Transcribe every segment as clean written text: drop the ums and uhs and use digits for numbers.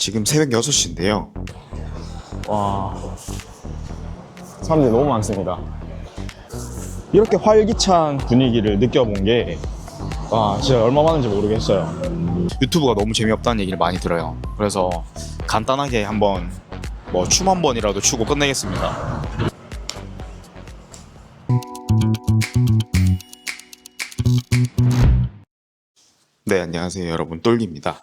지금 새벽 6시인데요. 와, 사람들이 너무 많습니다. 이렇게 활기찬 분위기를 느껴본 게, 와, 진짜 얼마 만인지 모르겠어요. 유튜브가 너무 재미없다는 얘기를 많이 들어요. 그래서 간단하게 한번 춤 한 번이라도 추고 끝내겠습니다. 네, 안녕하세요 여러분, 똘기입니다.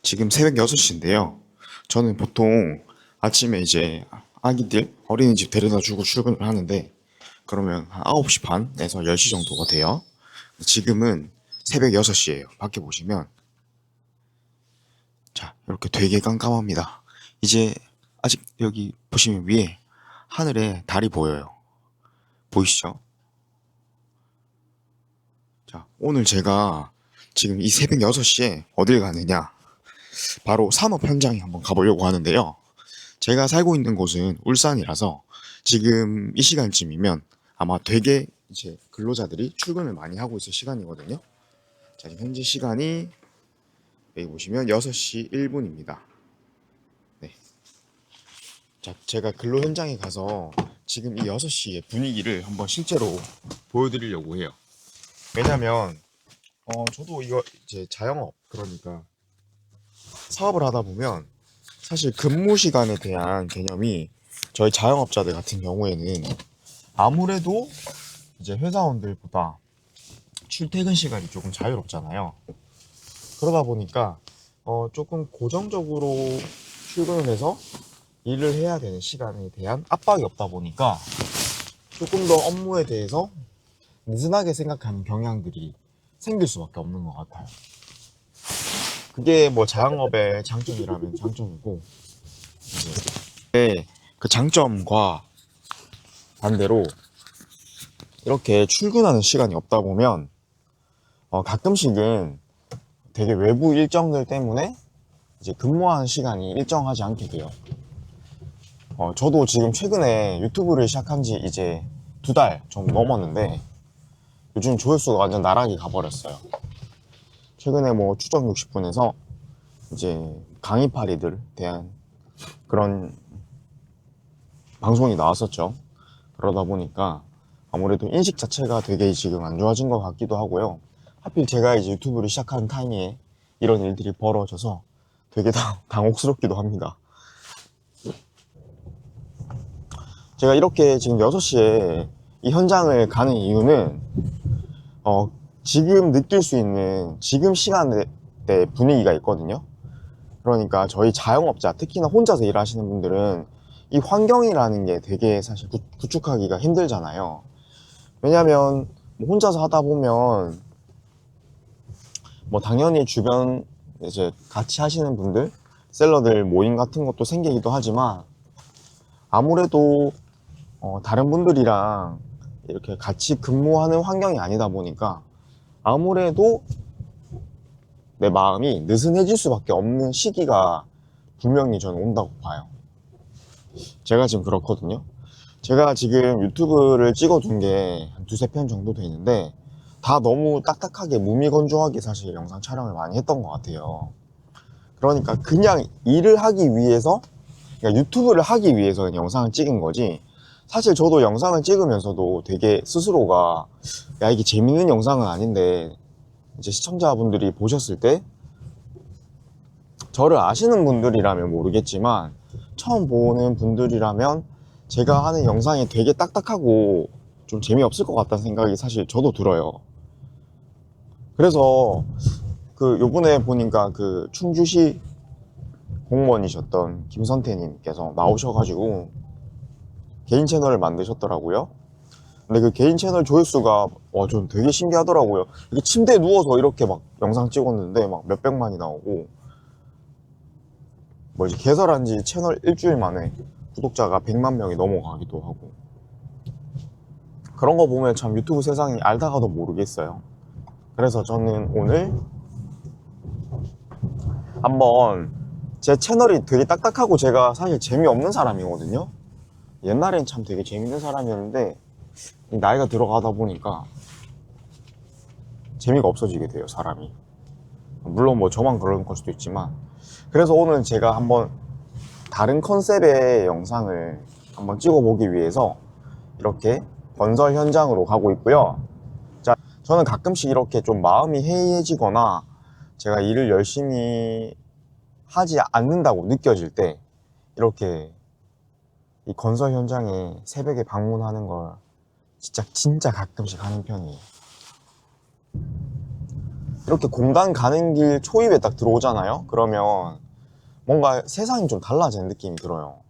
지금 새벽 6시인데요. 저는 보통 아침에 이제 아기들 어린이집 데려다 주고 출근을 하는데, 그러면 한 9시 반에서 10시 정도가 돼요. 지금은 새벽 6시예요. 밖에 보시면 자, 이렇게 되게 깜깜합니다. 이제 아직 여기 보시면 위에 하늘에 달이 보여요. 보이시죠? 자, 오늘 제가 지금 이 새벽 6시에 어딜 가느냐? 바로 산업 현장에 한번 가보려고 하는데요. 제가 살고 있는 곳은 울산이라서 지금 이 시간쯤이면 아마 되게 이제 근로자들이 출근을 많이 하고 있을 시간이거든요. 자, 지금 현재 시간이 여기 보시면 6시 1분입니다. 네. 자, 제가 근로 현장에 가서 지금 이 6시의 분위기를 한번 실제로 보여드리려고 해요. 왜냐면 저도 이거 이제 자영업, 그러니까 사업을 하다 보면 사실 근무 시간에 대한 개념이 저희 자영업자들 같은 경우에는 아무래도 이제 회사원들보다 출퇴근 시간이 조금 자유롭잖아요. 그러다 보니까 조금 고정적으로 출근을 해서 일을 해야 되는 시간에 대한 압박이 없다 보니까 조금 더 업무에 대해서 느슨하게 생각하는 경향들이 생길 수밖에 없는 것 같아요. 그게 뭐 자영업의 장점이라면 장점이고, 이제 그 장점과 반대로 이렇게 출근하는 시간이 없다 보면 가끔씩은 되게 외부 일정들 때문에 이제 근무하는 시간이 일정하지 않게 돼요. 저도 지금 최근에 유튜브를 시작한 지 이제 2달 정도 넘었는데 요즘 조회수가 완전 나락이 가버렸어요. 최근에 뭐 추적 60분에서 이제 강의파리들 대한 그런 방송이 나왔었죠. 그러다 보니까 아무래도 인식 자체가 되게 지금 안 좋아진 것 같기도 하고요. 하필 제가 이제 유튜브를 시작하는 타이밍에 이런 일들이 벌어져서 되게 당혹스럽기도 합니다. 제가 이렇게 지금 6시에 이 현장을 가는 이유는 지금 느낄 수 있는 지금 시간대 분위기가 있거든요. 그러니까 저희 자영업자, 특히나 혼자서 일하시는 분들은 이 환경이라는 게 되게 사실 구축하기가 힘들잖아요. 왜냐면 뭐 혼자서 하다 보면 뭐 당연히 주변 이제 같이 하시는 분들, 셀러들 모임 같은 것도 생기기도 하지만 아무래도 다른 분들이랑 이렇게 같이 근무하는 환경이 아니다 보니까 아무래도 내 마음이 느슨해질 수밖에 없는 시기가 분명히 저는 온다고 봐요. 제가 지금 그렇거든요. 제가 지금 유튜브를 찍어둔 게 한 2~3편 정도 되는데 다 너무 딱딱하게 무미건조하게 사실 영상 촬영을 많이 했던 것 같아요. 그러니까 그냥 일을 하기 위해서, 그러니까 유튜브를 하기 위해서 그냥 영상을 찍은 거지, 사실 저도 영상을 찍으면서도 되게 스스로가 야, 이게 재밌는 영상은 아닌데, 이제 시청자분들이 보셨을 때 저를 아시는 분들이라면 모르겠지만 처음 보는 분들이라면 제가 하는 영상이 되게 딱딱하고 좀 재미없을 것 같다는 생각이 사실 저도 들어요. 그래서 그 요번에 보니까 그 충주시 공무원이셨던 김선태님께서 나오셔가지고 개인 채널을 만드셨더라고요. 근데 그 개인 채널 조회수가 좀 되게 신기하더라고요. 이렇게 침대에 누워서 이렇게 막 영상 찍었는데 막 몇백만이 나오고, 뭐 이제 개설한 지 채널 일주일 만에 구독자가 100만 명이 넘어가기도 하고, 그런 거 보면 참 유튜브 세상이 알다가도 모르겠어요. 그래서 저는 오늘 한번, 제 채널이 되게 딱딱하고 제가 사실 재미없는 사람이거든요. 옛날엔 참 되게 재밌는 사람이었는데 나이가 들어가다 보니까 재미가 없어지게 돼요, 사람이. 물론 뭐 저만 그런 걸 수도 있지만, 그래서 오늘 제가 한번 다른 컨셉의 영상을 한번 찍어보기 위해서 이렇게 건설 현장으로 가고 있고요. 자, 저는 가끔씩 이렇게 좀 마음이 해이해지거나 제가 일을 열심히 하지 않는다고 느껴질 때 이렇게 이 건설 현장에 새벽에 방문하는 걸 진짜 가끔씩 하는 편이에요. 이렇게 공단 가는 길 초입에 딱 들어오잖아요. 그러면 뭔가 세상이 좀 달라지는 느낌이 들어요.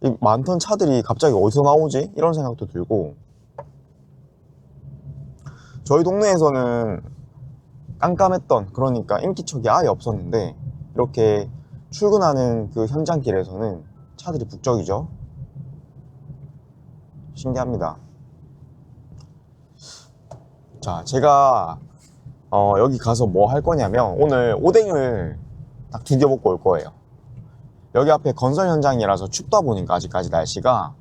이 많던 차들이 갑자기 어디서 나오지? 이런 생각도 들고, 저희 동네에서는 깜깜했던, 그러니까 인기척이 아예 없었는데 이렇게 출근하는 그 현장길에서는 차들이 북적이죠. 신기합니다. 자, 제가 여기 가서 뭐 할 거냐면 오늘 오뎅을 딱 2개 먹고 올 거예요. 여기 앞에 건설 현장이라서 춥다 보니까 아직까지 날씨가,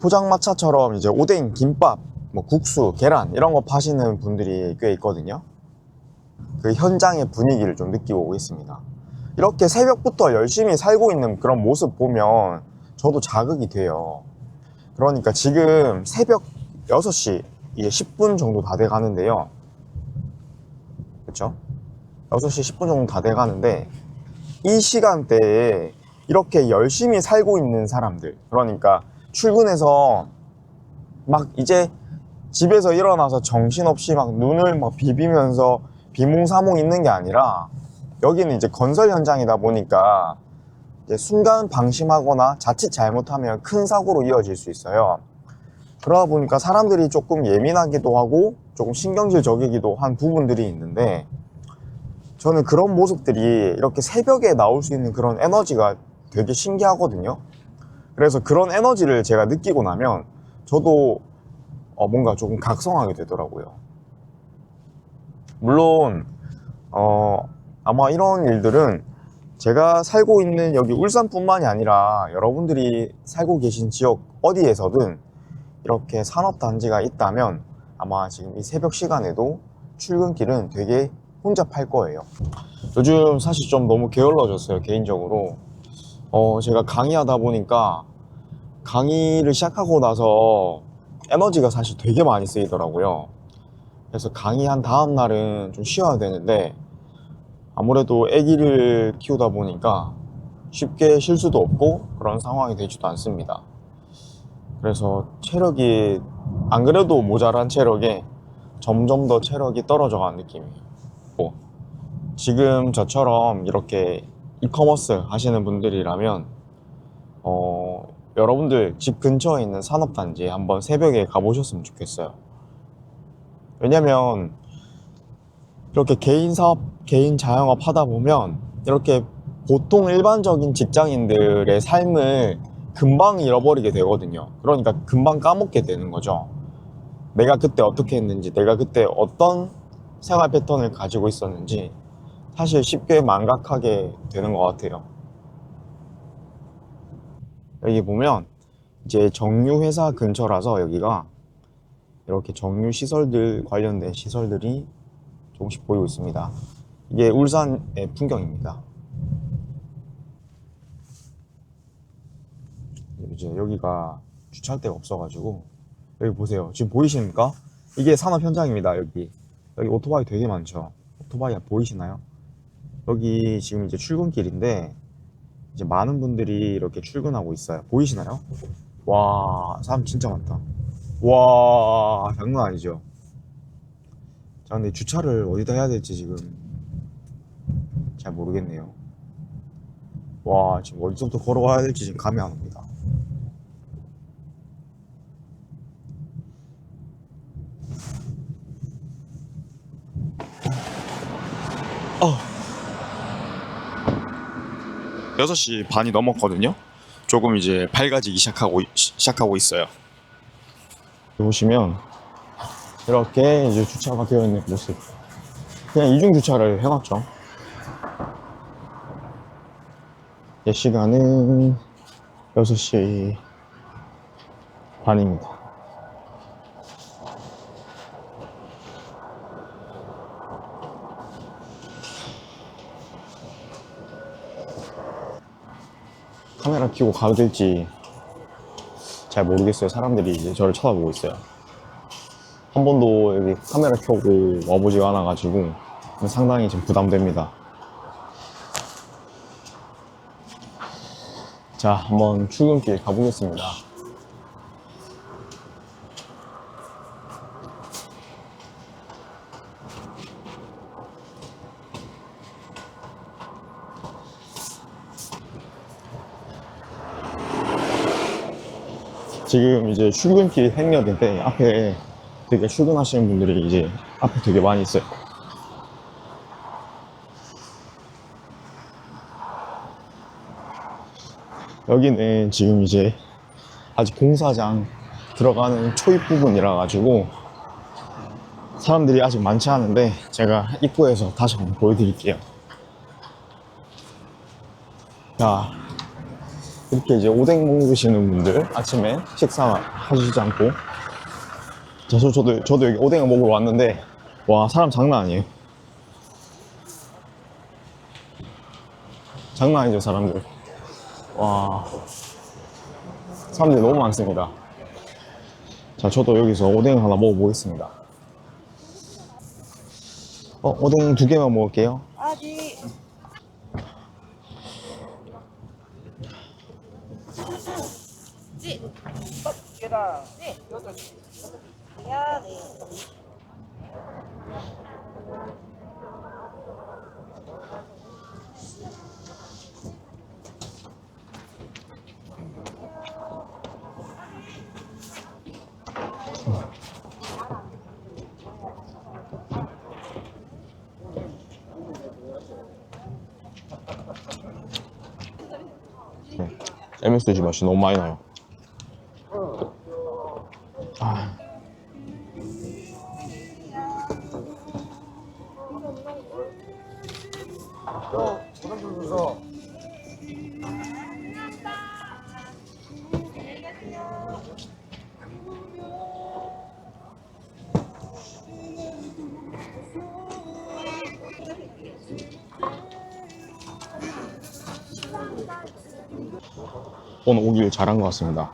포장마차처럼 이제 오뎅, 김밥, 뭐 국수, 계란 이런 거 파시는 분들이 꽤 있거든요. 그 현장의 분위기를 좀 느끼고 오겠습니다. 이렇게 새벽부터 열심히 살고 있는 그런 모습 보면 저도 자극이 돼요. 그러니까 지금 새벽 6시 이제 10분 정도 다 돼 가는데요. 그쵸? 6시 10분 정도 다 돼 가는데 이 시간대에 이렇게 열심히 살고 있는 사람들, 그러니까 출근해서 막 이제 집에서 일어나서 정신없이 막 눈을 막 비비면서 비몽사몽 있는 게 아니라, 여기는 이제 건설 현장이다 보니까 이제 순간 방심하거나 자칫 잘못하면 큰 사고로 이어질 수 있어요. 그러다 보니까 사람들이 조금 예민하기도 하고 조금 신경질적이기도 한 부분들이 있는데, 저는 그런 모습들이 이렇게 새벽에 나올 수 있는 그런 에너지가 되게 신기하거든요. 그래서 그런 에너지를 제가 느끼고 나면 저도 뭔가 조금 각성하게 되더라고요. 물론 아마 이런 일들은 제가 살고 있는 여기 울산뿐만이 아니라 여러분들이 살고 계신 지역 어디에서든 이렇게 산업단지가 있다면 아마 지금 이 새벽 시간에도 출근길은 되게 혼잡할 거예요. 요즘 사실 좀 너무 게을러졌어요, 개인적으로. 제가 강의하다 보니까 강의를 시작하고 나서 에너지가 사실 되게 많이 쓰이더라고요. 그래서 강의한 다음 날은 좀 쉬어야 되는데 아무래도 아기를 키우다 보니까 쉽게 쉴 수도 없고 그런 상황이 되지도 않습니다. 그래서 체력이, 안 그래도 모자란 체력에 점점 더 체력이 떨어져 가는 느낌이에요. 지금 저처럼 이렇게 이커머스 하시는 분들이라면 여러분들 집 근처에 있는 산업단지에 한번 새벽에 가보셨으면 좋겠어요. 왜냐면 이렇게 개인 사업, 개인 자영업 하다 보면 이렇게 보통 일반적인 직장인들의 삶을 금방 잃어버리게 되거든요. 그러니까 금방 까먹게 되는 거죠. 내가 그때 어떻게 했는지, 내가 그때 어떤 생활 패턴을 가지고 있었는지 사실 쉽게 망각하게 되는 것 같아요. 여기 보면 이제 정유회사 근처라서 여기가 이렇게 정유 시설들 관련된 시설들이 조금씩 보이고 있습니다. 이게 울산의 풍경입니다. 이제 여기가 주차할 데가 없어가지고, 여기 보세요. 지금 보이십니까? 이게 산업 현장입니다. 여기 오토바이 되게 많죠. 오토바이 보이시나요? 여기 지금 이제 출근길인데 이제 많은 분들이 이렇게 출근하고 있어요. 보이시나요? 와, 사람 진짜 많다. 와, 장난 아니죠? 자, 근데 주차를 어디다 해야 될지 지금 잘 모르겠네요. 와, 지금 어디서부터 걸어가야 될지 지금 감이 안 옵니다. 어. 6시 반이 넘었거든요. 조금 이제 밝아지기 시작하고 있어요. 보시면 이렇게 이제 주차가 되어 있는 모습. 그냥 이중 주차를 해놨죠. 시간은 6시 반입니다. 카메라 켜고 가도 될지 잘 모르겠어요. 사람들이 이제 저를 쳐다보고 있어요. 한 번도 여기 카메라 켜고 와보지가 않아가지고 상당히 좀 부담됩니다. 자, 한번 출근길 가보겠습니다. 지금 이제 출근길 행렬인데 앞에 되게 출근하시는 분들이 이제 앞에 되게 많이 있어요. 여기는 지금 이제 아직 공사장 들어가는 초입 부분이라 가지고 사람들이 아직 많지 않은데 제가 입구에서 다시 한번 보여드릴게요. 자, 이렇게 이제 오뎅 먹으시는 분들 아침에 식사 하시지 않고 저도 여기 오뎅을 먹으러 왔는데 와, 사람 장난 아니에요. 장난 아니죠, 사람들. 와, 사람들이 너무 많습니다. 자, 저도 여기서 오뎅 하나 먹어보겠습니다. 오뎅 2개만 먹을게요. 아직 계란 네 8개 야, 네. MSG 맛이 너무 많이 나요. 아. 오늘 오길 잘한 것 같습니다.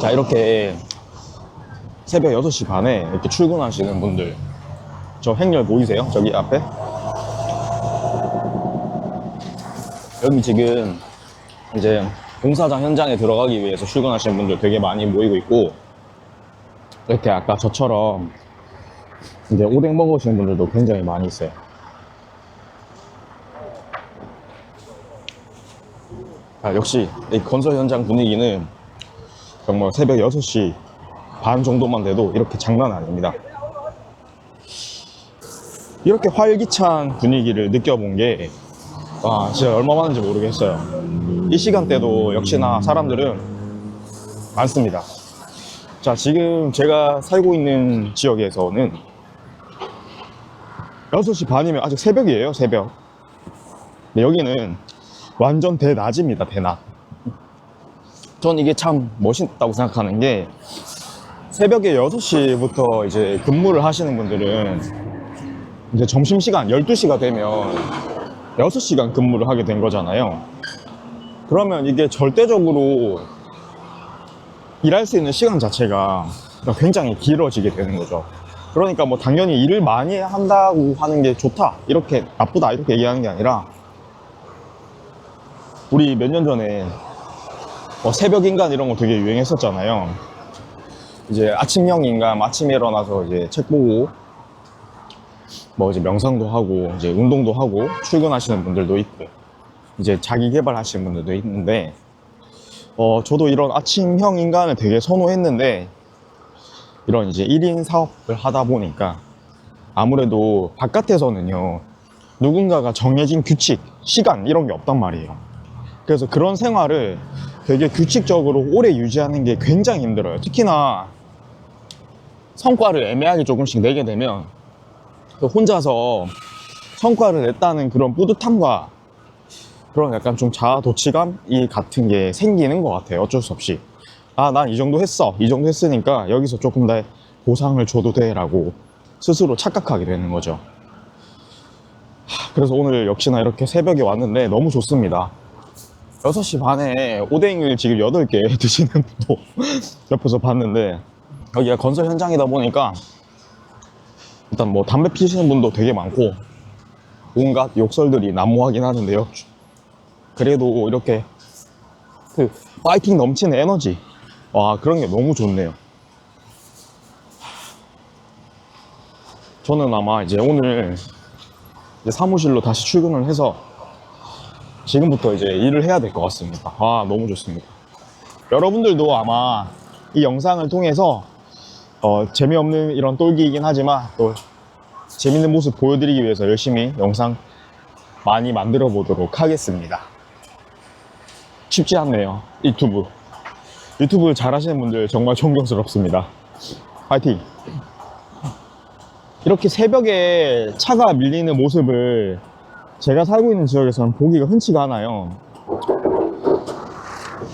자, 이렇게 새벽 6시 반에 이렇게 출근하시는 분들, 저 행렬 보이세요? 저기 앞에? 여기 지금 이제 공사장 현장에 들어가기 위해서 출근하시는 분들 되게 많이 모이고 있고, 이렇게 아까 저처럼 이제 오뎅 먹으시는 분들도 굉장히 많이 있어요. 역시 이 건설 현장 분위기는 정말 새벽 6시 반 정도만 돼도 이렇게 장난 아닙니다. 이렇게 활기찬 분위기를 느껴본 게 진짜 얼마 만인지 모르겠어요. 이 시간대도 역시나 사람들은 많습니다. 자, 지금 제가 살고 있는 지역에서는 6시 반이면 아직 새벽이에요, 새벽. 근데 여기는 완전 대낮입니다, 대낮. 전 이게 참 멋있다고 생각하는 게 새벽에 6시부터 이제 근무를 하시는 분들은 이제 점심시간 12시가 되면 6시간 근무를 하게 된 거잖아요. 그러면 이게 절대적으로 일할 수 있는 시간 자체가 굉장히 길어지게 되는 거죠. 그러니까 뭐 당연히 일을 많이 한다고 하는 게 좋다, 이렇게 나쁘다 이렇게 얘기하는 게 아니라, 우리 몇 년 전에 새벽 인간 이런 거 되게 유행했었잖아요. 이제 아침형 인간, 아침에 일어나서 이제 책 보고 뭐 이제 명상도 하고 이제 운동도 하고 출근하시는 분들도 있고 이제 자기 개발하시는 분들도 있는데, 저도 이런 아침형 인간을 되게 선호했는데, 이런 이제 1인 사업을 하다 보니까 아무래도 바깥에서는요, 누군가가 정해진 규칙, 시간 이런 게 없단 말이에요. 그래서 그런 생활을 되게 규칙적으로 오래 유지하는 게 굉장히 힘들어요. 특히나 성과를 애매하게 조금씩 내게 되면 혼자서 성과를 냈다는 그런 뿌듯함과 그런 약간 좀 자아도취감 같은 게 생기는 것 같아요. 어쩔 수 없이. 난 이 정도 했어. 이 정도 했으니까 여기서 조금 더 보상을 줘도 돼 라고 스스로 착각하게 되는 거죠. 그래서 오늘 역시나 이렇게 새벽에 왔는데 너무 좋습니다. 6시 반에 오뎅을 지금 8개 드시는 분도 옆에서 봤는데, 여기가 건설 현장이다 보니까 일단 뭐 담배 피시는 분도 되게 많고 온갖 욕설들이 난무하긴 하는데요. 그래도 이렇게 그 파이팅 넘치는 에너지, 와, 그런 게 너무 좋네요. 저는 아마 이제 오늘 이제 사무실로 다시 출근을 해서 지금부터 이제 일을 해야 될 것 같습니다. 아, 너무 좋습니다. 여러분들도 아마 이 영상을 통해서 재미없는 이런 똘기이긴 하지만 또 재밌는 모습 보여드리기 위해서 열심히 영상 많이 만들어 보도록 하겠습니다. 쉽지 않네요. 유튜브 잘하시는 분들 정말 존경스럽습니다. 파이팅! 이렇게 새벽에 차가 밀리는 모습을 제가 살고 있는 지역에서는 보기가 흔치가 않아요.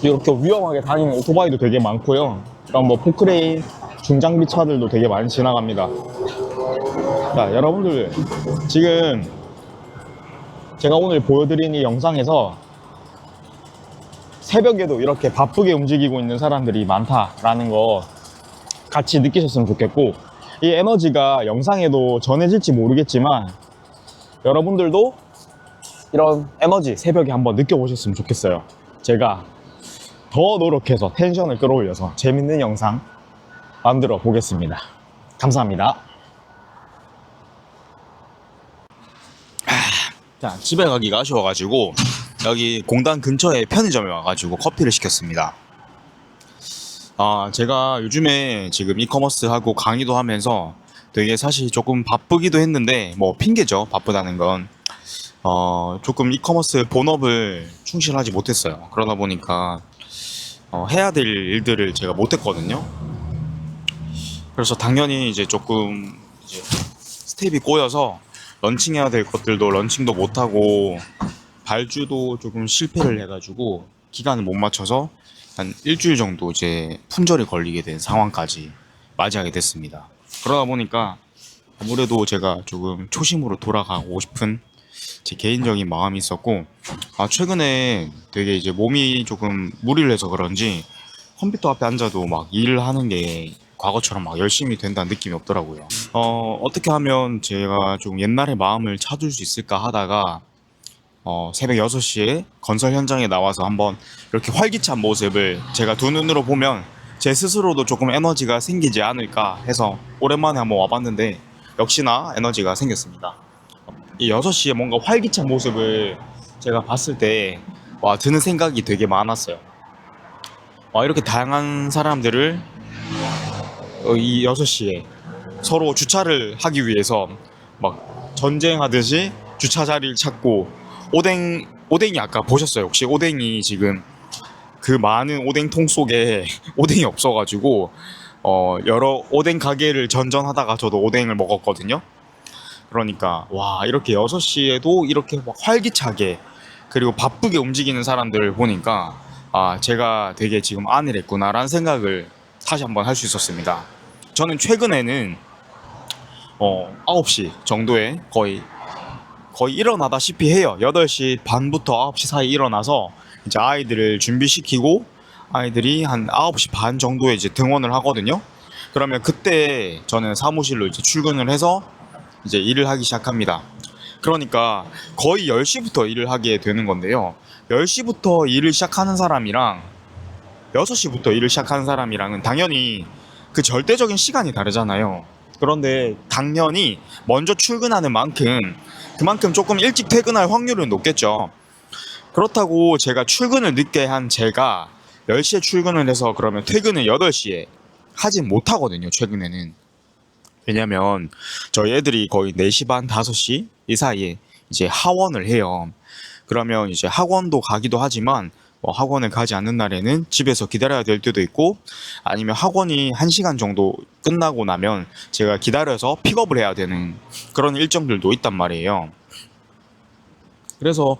이렇게 위험하게 다니는 오토바이도 되게 많고요. 그럼 뭐 포크레인, 중장비 차들도 되게 많이 지나갑니다. 자, 여러분들, 지금 제가 오늘 보여드린 이 영상에서 새벽에도 이렇게 바쁘게 움직이고 있는 사람들이 많다라는 거 같이 느끼셨으면 좋겠고, 이 에너지가 영상에도 전해질지 모르겠지만 여러분들도 이런 에너지 새벽에 한번 느껴보셨으면 좋겠어요. 제가 더 노력해서 텐션을 끌어올려서 재밌는 영상 만들어 보겠습니다. 감사합니다. 자, 집에 가기가 아쉬워가지고 여기 공단 근처에 편의점에 와가지고 커피를 시켰습니다. 제가 요즘에 지금 이커머스 하고 강의도 하면서 되게 사실 조금 바쁘기도 했는데, 뭐 핑계죠, 바쁘다는 건. 조금 이커머스 본업을 충실하지 못했어요. 그러다 보니까 해야 될 일들을 제가 못했거든요. 그래서 당연히 이제 조금 이제 스텝이 꼬여서 런칭해야 될 것들도 런칭도 못하고 발주도 조금 실패를 해가지고 기간을 못 맞춰서 한 일주일 정도 이제 품절이 걸리게 된 상황까지 맞이하게 됐습니다. 그러다 보니까 아무래도 제가 조금 초심으로 돌아가고 싶은 제 개인적인 마음이 있었고, 최근에 되게 이제 몸이 조금 무리를 해서 그런지 컴퓨터 앞에 앉아도 막 일을 하는 게 과거처럼 막 열심히 된다는 느낌이 없더라고요. 어떻게 하면 제가 좀 옛날의 마음을 찾을 수 있을까 하다가 새벽 6시에 건설 현장에 나와서 한번 이렇게 활기찬 모습을 제가 두 눈으로 보면 제 스스로도 조금 에너지가 생기지 않을까 해서 오랜만에 한번 와봤는데 역시나 에너지가 생겼습니다. 이 6시에 뭔가 활기찬 모습을 제가 봤을 때 드는 생각이 되게 많았어요. 이렇게 다양한 사람들을 이 6시에 서로 주차를 하기 위해서 막 전쟁하듯이 주차 자리를 찾고, 오뎅이 아까 보셨어요? 혹시 오뎅이 지금 그 많은 오뎅통 속에 오뎅이 없어가지고 여러 오뎅 가게를 전전하다가 저도 오뎅을 먹었거든요. 그러니까 와, 이렇게 6시에도 이렇게 막 활기차게 그리고 바쁘게 움직이는 사람들을 보니까 제가 되게 지금 안을 했구나라는 생각을 다시 한번 할 수 있었습니다. 저는 최근에는 9시 정도에 거의 일어나다시피 해요. 8시 반부터 9시 사이 일어나서 이제 아이들을 준비시키고 아이들이 한 9시 반 정도에 이제 등원을 하거든요. 그러면 그때 저는 사무실로 이제 출근을 해서 이제 일을 하기 시작합니다. 그러니까 거의 10시부터 일을 하게 되는 건데요. 10시부터 일을 시작하는 사람이랑 6시부터 일을 시작하는 사람이랑은 당연히 그 절대적인 시간이 다르잖아요. 그런데 당연히 먼저 출근하는 만큼 그만큼 조금 일찍 퇴근할 확률은 높겠죠. 그렇다고 제가 출근을 늦게 한 제가 10시에 출근을 해서 그러면 퇴근을 8시에 하진 못하거든요, 최근에는. 왜냐면 저희 애들이 거의 4시 반, 5시 이 사이에 이제 하원을 해요. 그러면 이제 학원도 가기도 하지만 학원을 가지 않는 날에는 집에서 기다려야 될 때도 있고, 아니면 학원이 1시간 정도 끝나고 나면 제가 기다려서 픽업을 해야 되는 그런 일정들도 있단 말이에요. 그래서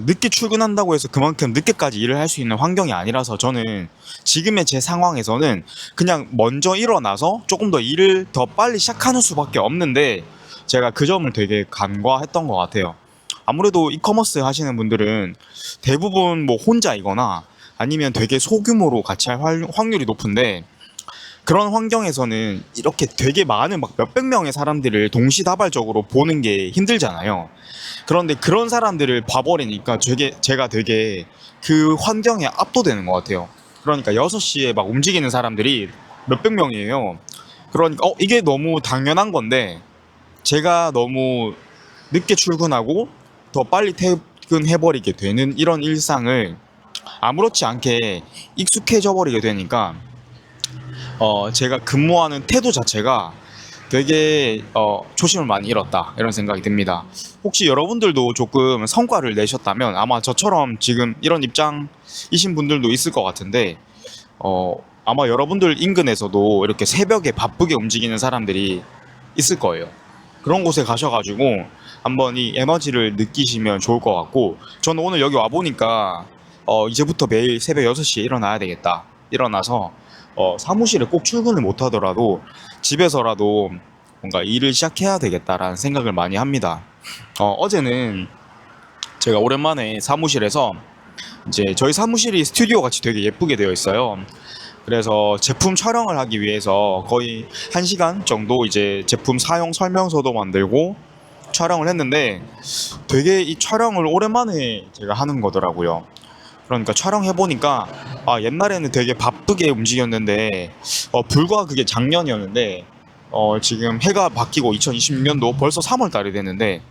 늦게 출근한다고 해서 그만큼 늦게까지 일을 할 수 있는 환경이 아니라서 저는 지금의 제 상황에서는 그냥 먼저 일어나서 조금 더 일을 더 빨리 시작하는 수밖에 없는데, 제가 그 점을 되게 간과했던 것 같아요. 아무래도 이커머스 하시는 분들은 대부분 뭐 혼자이거나 아니면 되게 소규모로 같이 할 확률이 높은데, 그런 환경에서는 이렇게 되게 많은 막 몇백 명의 사람들을 동시다발적으로 보는 게 힘들잖아요. 그런데 그런 사람들을 봐버리니까 제가 되게 그 환경에 압도되는 것 같아요. 그러니까 6시에 막 움직이는 사람들이 몇백 명이에요. 그러니까 이게 너무 당연한 건데, 제가 너무 늦게 출근하고 더 빨리 퇴근해버리게 되는 이런 일상을 아무렇지 않게 익숙해져 버리게 되니까 제가 근무하는 태도 자체가 되게 초심을 많이 잃었다, 이런 생각이 듭니다. 혹시 여러분들도 조금 성과를 내셨다면 아마 저처럼 지금 이런 입장이신 분들도 있을 것 같은데, 아마 여러분들 인근에서도 이렇게 새벽에 바쁘게 움직이는 사람들이 있을 거예요. 그런 곳에 가셔가지고 한번 이 에너지를 느끼시면 좋을 것 같고, 저는 오늘 여기 와보니까 이제부터 매일 새벽 6시에 일어나야 되겠다, 일어나서 사무실에 꼭 출근을 못 하더라도 집에서라도 뭔가 일을 시작해야 되겠다라는 생각을 많이 합니다. 어제는 제가 오랜만에 사무실에서, 이제 저희 사무실이 스튜디오 같이 되게 예쁘게 되어 있어요. 그래서 제품 촬영을 하기 위해서 거의 1시간 정도 이제 제품 사용 설명서도 만들고 촬영을 했는데, 되게 이 촬영을 오랜만에 제가 하는 거더라고요. 그러니까 촬영해보니까 옛날에는 되게 바쁘게 움직였는데, 불과 그게 작년이었는데, 지금 해가 바뀌고 2026년도 벌써 3월 달이 됐는데,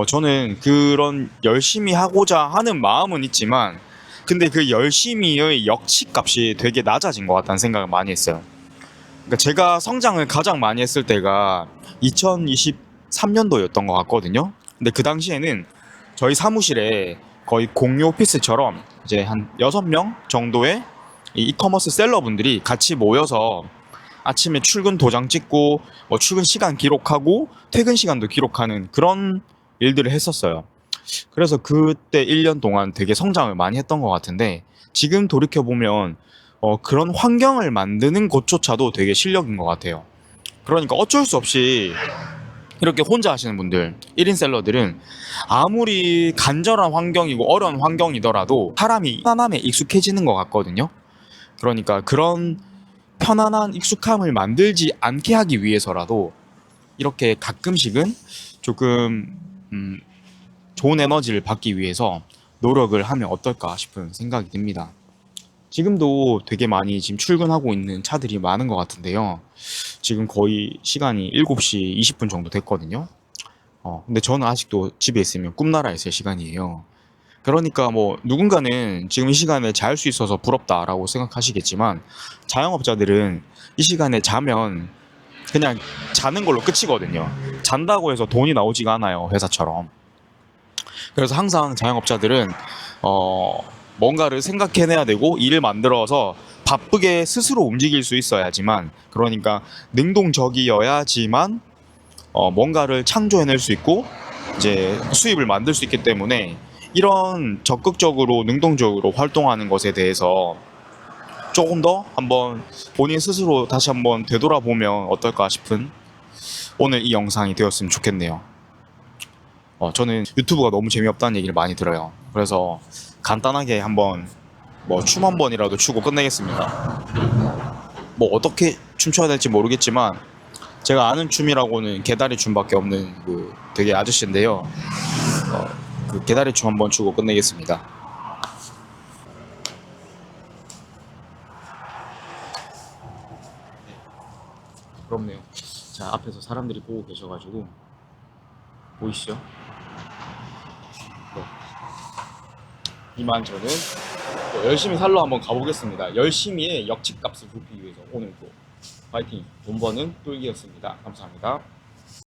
저는 그런 열심히 하고자 하는 마음은 있지만, 근데 그 열심히의 역치값이 되게 낮아진 것 같다는 생각을 많이 했어요. 그러니까 제가 성장을 가장 많이 했을 때가 2023년도였던 것 같거든요. 근데 그 당시에는 저희 사무실에 거의 공유 오피스처럼 이제 한 6명 정도의 이 이커머스 셀러분들이 같이 모여서 아침에 출근 도장 찍고 뭐 출근 시간 기록하고 퇴근 시간도 기록하는 그런 일들을 했었어요. 그래서 그때 1년 동안 되게 성장을 많이 했던 것 같은데, 지금 돌이켜보면 그런 환경을 만드는 것조차도 되게 실력인 것 같아요. 그러니까 어쩔 수 없이 이렇게 혼자 하시는 분들, 1인 셀러들은 아무리 간절한 환경이고 어려운 환경이더라도 사람이 편안함에 익숙해지는 것 같거든요. 그러니까 그런 편안한 익숙함을 만들지 않게 하기 위해서라도 이렇게 가끔씩은 조금 좋은 에너지를 받기 위해서 노력을 하면 어떨까 싶은 생각이 듭니다. 지금도 되게 많이 지금 출근하고 있는 차들이 많은 것 같은데요. 지금 거의 시간이 7시 20분 정도 됐거든요. 근데 저는 아직도 집에 있으면 꿈나라에 있을 시간이에요. 그러니까 뭐 누군가는 지금 이 시간에 잘 수 있어서 부럽다라고 생각하시겠지만, 자영업자들은 이 시간에 자면 그냥 자는 걸로 끝이거든요. 잔다고 해서 돈이 나오지가 않아요, 회사처럼. 그래서 항상 자영업자들은 뭔가를 생각해내야 되고 일을 만들어서 바쁘게 스스로 움직일 수 있어야지만, 그러니까 능동적이어야지만 뭔가를 창조해낼 수 있고 이제 수입을 만들 수 있기 때문에, 이런 적극적으로 능동적으로 활동하는 것에 대해서 조금 더 한번 본인 스스로 다시 한번 되돌아보면 어떨까 싶은 오늘 이 영상이 되었으면 좋겠네요. 저는 유튜브가 너무 재미없다는 얘기를 많이 들어요. 그래서 간단하게 한번 뭐 춤 한 번이라도 추고 끝내겠습니다. 뭐 어떻게 춤춰야 될지 모르겠지만 제가 아는 춤이라고는 개다리 춤밖에 없는 그 되게 아저씨인데요. 그 개다리 춤 한번 추고 끝내겠습니다. 부럽네요. 자, 앞에서 사람들이 보고 계셔가지고 보이시죠? 네. 이만 저는 또 열심히 살러 한번 가보겠습니다. 열심히의 역치값을 줍기 위해서 오늘도 파이팅! 돈 버는 뚫기였습니다. 감사합니다.